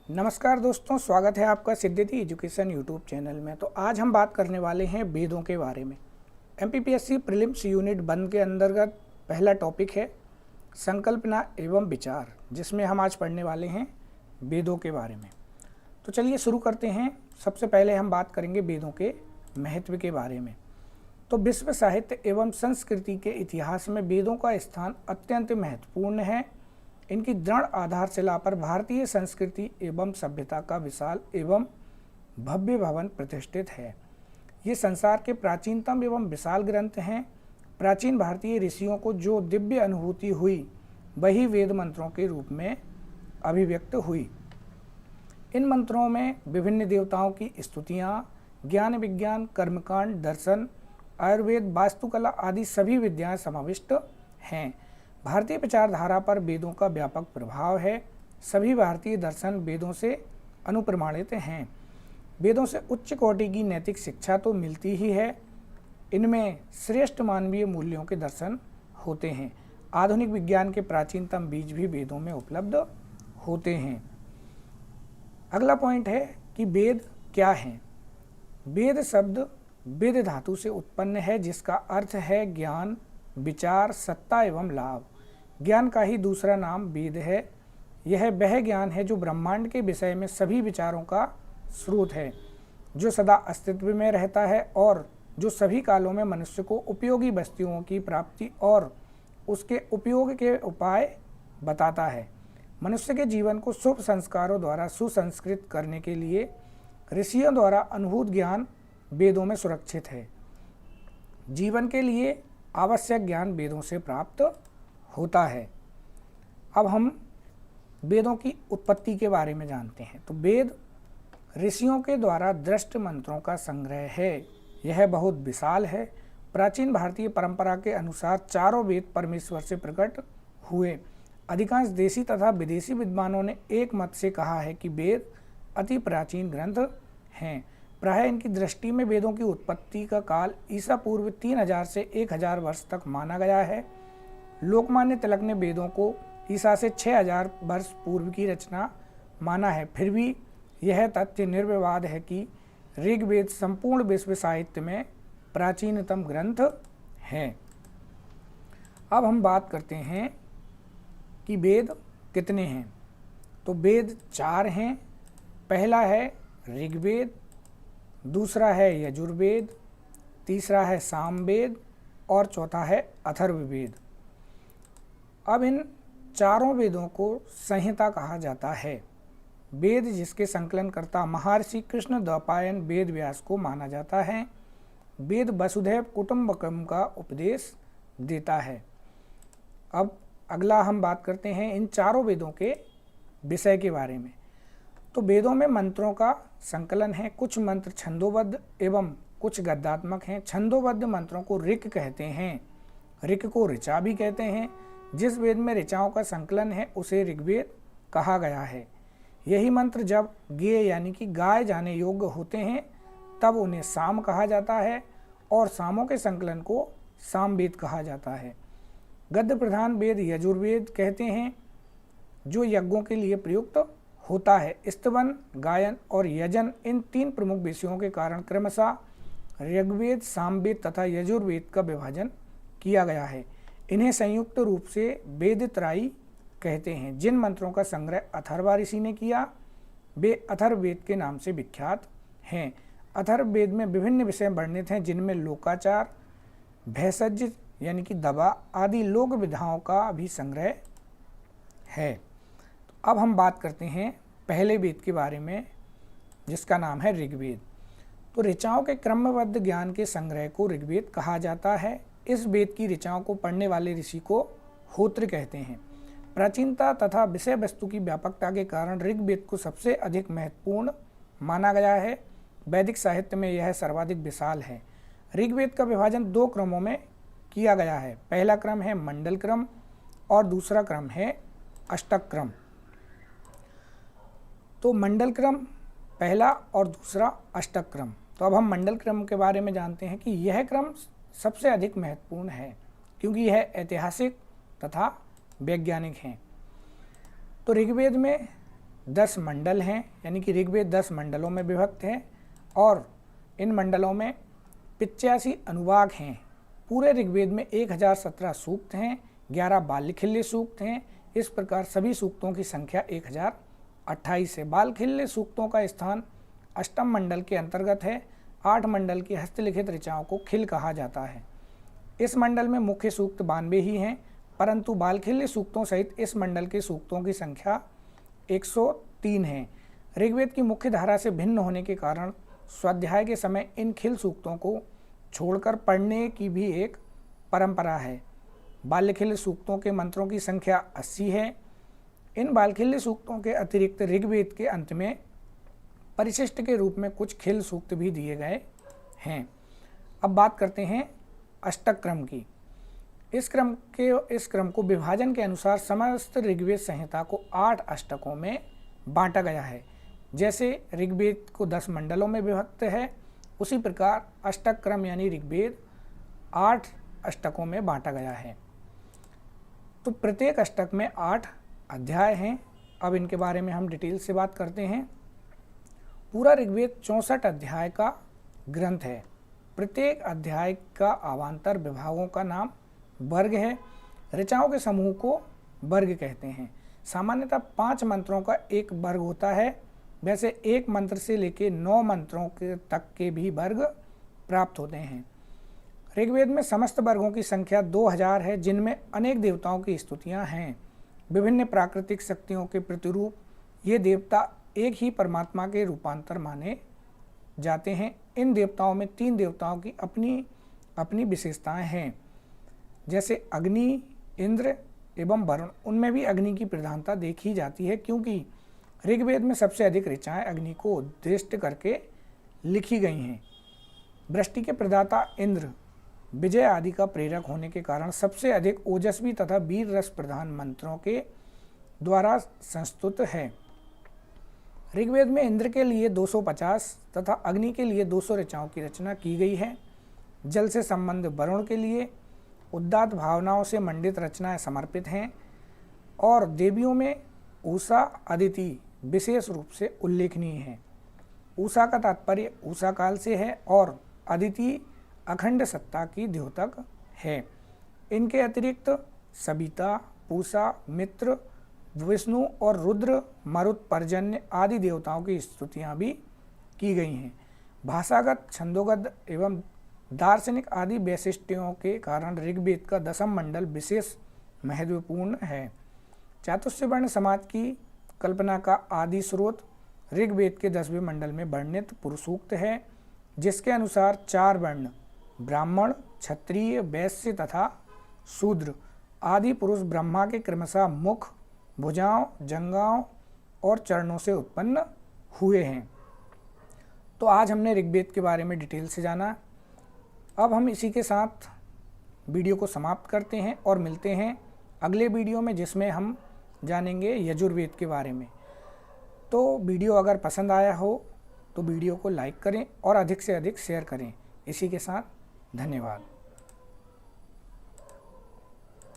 नमस्कार दोस्तों, स्वागत है आपका सिद्धि एजुकेशन यूट्यूब चैनल में। तो आज हम बात करने वाले हैं वेदों के बारे में। एमपीपीएससी प्रीलिम्स यूनिट 1 के अंतर्गत पहला टॉपिक है संकल्पना एवं विचार, जिसमें हम आज पढ़ने वाले हैं वेदों के बारे में। तो चलिए शुरू करते हैं। सबसे पहले हम बात करेंगे वेदों के महत्व के बारे में। तो विश्व साहित्य एवं संस्कृति के इतिहास में वेदों का स्थान अत्यंत महत्वपूर्ण है। इनकी दृढ़ आधारशिला पर भारतीय संस्कृति एवं सभ्यता का विशाल एवं भव्य भवन प्रतिष्ठित है। ये संसार के प्राचीनतम एवं विशाल ग्रंथ हैं। प्राचीन भारतीय ऋषियों को जो दिव्य अनुभूति हुई वही वेद मंत्रों के रूप में अभिव्यक्त हुई। इन मंत्रों में विभिन्न देवताओं की स्तुतियाँ, ज्ञान विज्ञान, कर्मकांड, दर्शन, आयुर्वेद, वास्तुकला आदि सभी विद्याएं समाविष्ट हैं। भारतीय विचारधारा पर वेदों का व्यापक प्रभाव है। सभी भारतीय दर्शन वेदों से अनुप्रमाणित हैं। वेदों से उच्च कोटि की नैतिक शिक्षा तो मिलती ही है, इनमें श्रेष्ठ मानवीय मूल्यों के दर्शन होते हैं। आधुनिक विज्ञान के प्राचीनतम बीज भी वेदों में उपलब्ध होते हैं। अगला पॉइंट है कि वेद क्या है। वेद शब्द वेद धातु से उत्पन्न है, जिसका अर्थ है ज्ञान, विचार, सत्ता एवं लाभ। ज्ञान का ही दूसरा नाम वेद है। यह वह ज्ञान है जो ब्रह्मांड के विषय में सभी विचारों का स्रोत है, जो सदा अस्तित्व में रहता है और जो सभी कालों में मनुष्य को उपयोगी वस्तुओं की प्राप्ति और उसके उपयोग के उपाय बताता है। मनुष्य के जीवन को शुभ संस्कारों द्वारा सुसंस्कृत करने के लिए ऋषियों द्वारा अनुभूत ज्ञान वेदों में सुरक्षित है। जीवन के लिए आवश्यक ज्ञान वेदों से प्राप्त होता है। अब हम वेदों की उत्पत्ति के बारे में जानते हैं। तो वेद ऋषियों के द्वारा दृष्ट मंत्रों का संग्रह है। यह बहुत विशाल है। प्राचीन भारतीय परंपरा के अनुसार चारों वेद परमेश्वर से प्रकट हुए। अधिकांश देशी तथा विदेशी विद्वानों ने एक मत से कहा है कि वेद अति प्राचीन ग्रंथ हैं। प्रायः इनकी दृष्टि में वेदों की उत्पत्ति का काल ईसा पूर्व 3000 से 1000 वर्ष तक माना गया है। लोकमान्य तिलक ने वेदों को ईसा से 6000 वर्ष पूर्व की रचना माना है। फिर भी यह तथ्य निर्विवाद है कि ऋग्वेद संपूर्ण विश्व साहित्य में प्राचीनतम ग्रंथ है। अब हम बात करते हैं कि वेद कितने हैं। तो वेद 4 हैं। पहला है ऋग्वेद, दूसरा है यजुर्वेद, तीसरा है सामवेद और चौथा है अथर्ववेद। अब इन चारों वेदों को संहिता कहा जाता है। वेद जिसके संकलनकर्ता महर्षि कृष्ण द्वैपायन वेद व्यास को माना जाता है। वेद वसुधैव कुटुंबकम का उपदेश देता है। अब अगला हम बात करते हैं इन चारों वेदों के विषय के बारे में। तो वेदों में मंत्रों का संकलन है। कुछ मंत्र छंदोबद्ध एवं कुछ गद्यात्मक हैं। छंदोबद्ध मंत्रों को ऋक कहते हैं। ऋक को ऋचा भी कहते हैं। जिस वेद में ऋचाओं का संकलन है उसे ऋग्वेद कहा गया है। यही मंत्र जब गेय यानी कि गाए जाने योग्य होते हैं तब उन्हें साम कहा जाता है और सामों के संकलन को सामवेद कहा जाता है। गद्य प्रधान वेद यजुर्वेद कहते हैं, जो यज्ञों के लिए प्रयुक्त होता है। स्तवन, गायन और यजन इन 3 प्रमुख विषयों के कारण क्रमशः ऋग्वेद, सामवेद तथा यजुर्वेद का विभाजन किया गया है। इन्हें संयुक्त रूप से वेदत्रयी कहते हैं। जिन मंत्रों का संग्रह अथर्वा ऋषि ने किया वे अथर्ववेद के नाम से विख्यात हैं। अथर्ववेद में विभिन्न विषय वर्णित हैं, जिनमें लोकाचार, भेषज यानी कि दवा आदि लोक विधाओं का भी संग्रह है। तो अब हम बात करते हैं पहले वेद के बारे में, जिसका नाम है ऋग्वेद। तो ऋचाओं के क्रमबद्ध ज्ञान के संग्रह को ऋग्वेद कहा जाता है। इस वेद की ऋचाओं को पढ़ने वाले ऋषि को होत्र कहते हैं। प्राचीनता तथा विषय वस्तु की व्यापकता के कारण ऋग्वेद को सबसे अधिक महत्वपूर्ण माना गया है। वैदिक साहित्य में यह सर्वाधिक विशाल है। ऋग्वेद का विभाजन 2 क्रमों में किया गया है। पहला क्रम है मंडल क्रम और दूसरा क्रम है अष्टक क्रम। तो मंडल क्रम पहला और दूसरा अष्टक क्रम। तो अब हम मंडल क्रम के बारे में जानते हैं कि यह क्रम सबसे अधिक महत्वपूर्ण है, क्योंकि यह ऐतिहासिक तथा वैज्ञानिक हैं। तो ऋग्वेद में 10 मंडल हैं, यानी कि ऋग्वेद 10 मंडलों में विभक्त है और इन मंडलों में 85 अनुवाक हैं। पूरे ऋग्वेद में 1017 सूक्त हैं, 11 बालखिल्य सूक्त हैं। इस प्रकार सभी सूक्तों की संख्या 1028 है। बालखिल्य सूक्तों का स्थान अष्टम मंडल के अंतर्गत है। 8 मंडल की हस्तलिखित ऋचाओं को खिल कहा जाता है। इस मंडल में मुख्य सूक्त 92 ही हैं, परंतु बालखिल्य सूक्तों सहित इस मंडल के सूक्तों की संख्या 103 है। ऋग्वेद की मुख्य धारा से भिन्न होने के कारण स्वाध्याय के समय इन खिल सूक्तों को छोड़कर पढ़ने की भी एक परंपरा है। बालखिल्य सूक्तों के मंत्रों की संख्या 80 है। इन बालखिल्य सूक्तों के अतिरिक्त ऋग्वेद के अंत में परिशिष्ट के रूप में कुछ खिल सूक्त भी दिए गए हैं। अब बात करते हैं अष्टक क्रम की। इस क्रम को विभाजन के अनुसार समस्त ऋग्वेद संहिता को 8 अष्टकों में बांटा गया है। जैसे ऋग्वेद को 10 मंडलों में विभक्त है, उसी प्रकार अष्टक क्रम यानी ऋग्वेद 8 अष्टकों में बांटा गया है। तो प्रत्येक अष्टक में 8 अध्याय हैं। अब इनके बारे में हम डिटेल से बात करते हैं। पूरा ऋग्वेद 64 अध्याय का ग्रंथ है। प्रत्येक अध्याय का अवान्तर विभागों का नाम वर्ग है। ऋचाओं के समूह को वर्ग कहते हैं। सामान्यतः 5 मंत्रों का एक वर्ग होता है। वैसे एक मंत्र से लेकर 9 मंत्रों के तक के भी वर्ग प्राप्त होते हैं। ऋग्वेद में समस्त वर्गों की संख्या 2000 है, जिनमें अनेक देवताओं की स्तुतियाँ हैं। विभिन्न प्राकृतिक शक्तियों के प्रतिरूप ये देवता एक ही परमात्मा के रूपांतर माने जाते हैं। इन देवताओं में 3 देवताओं की अपनी अपनी विशेषताएं हैं, जैसे अग्नि, इंद्र एवं वरुण। उनमें भी अग्नि की प्रधानता देखी जाती है, क्योंकि ऋग्वेद में सबसे अधिक ऋचाएं अग्नि को उद्दिष्ट करके लिखी गई हैं। वृष्टि के प्रदाता इंद्र, विजय आदि का प्रेरक होने के कारण सबसे अधिक ओजस्वी तथा वीर रस प्रधान मंत्रों के द्वारा संस्तुत है। ऋग्वेद में इंद्र के लिए 250 तथा अग्नि के लिए 200 ऋचाओं की रचना की गई है। जल से संबंध वरुण के लिए उदात्त भावनाओं से मंडित रचनाएं समर्पित हैं और देवियों में उषा, अदिति विशेष रूप से उल्लेखनीय है। उषा का तात्पर्य उषा काल से है और अदिति अखंड सत्ता की द्योतक है। इनके अतिरिक्त सविता, पूषा, मित्र, विष्णु और रुद्र, मरुत, पर्जन्य आदि देवताओं की स्तुतियाँ भी की गई हैं। भाषागत, छंदोगत एवं दार्शनिक आदि वैशिष्ट्यों के कारण ऋग्वेद का 10वां मंडल विशेष महत्वपूर्ण है। चातुर्य वर्ण समाज की कल्पना का आदि स्रोत ऋग्वेद के 10वें मंडल में वर्णित पुरुषसूक्त है, जिसके अनुसार 4 वर्ण ब्राह्मण, क्षत्रिय, वैश्य तथा शूद्र आदि पुरुष ब्रह्मा के क्रमशः मुख, भुजाओं, जंघाओं और चरणों से उत्पन्न हुए हैं। तो आज हमने ऋग्वेद के बारे में डिटेल से जाना। अब हम इसी के साथ वीडियो को समाप्त करते हैं और मिलते हैं अगले वीडियो में, जिसमें हम जानेंगे यजुर्वेद के बारे में। तो वीडियो अगर पसंद आया हो तो वीडियो को लाइक करें और अधिक से अधिक शेयर करें। इसी के साथ धन्यवाद।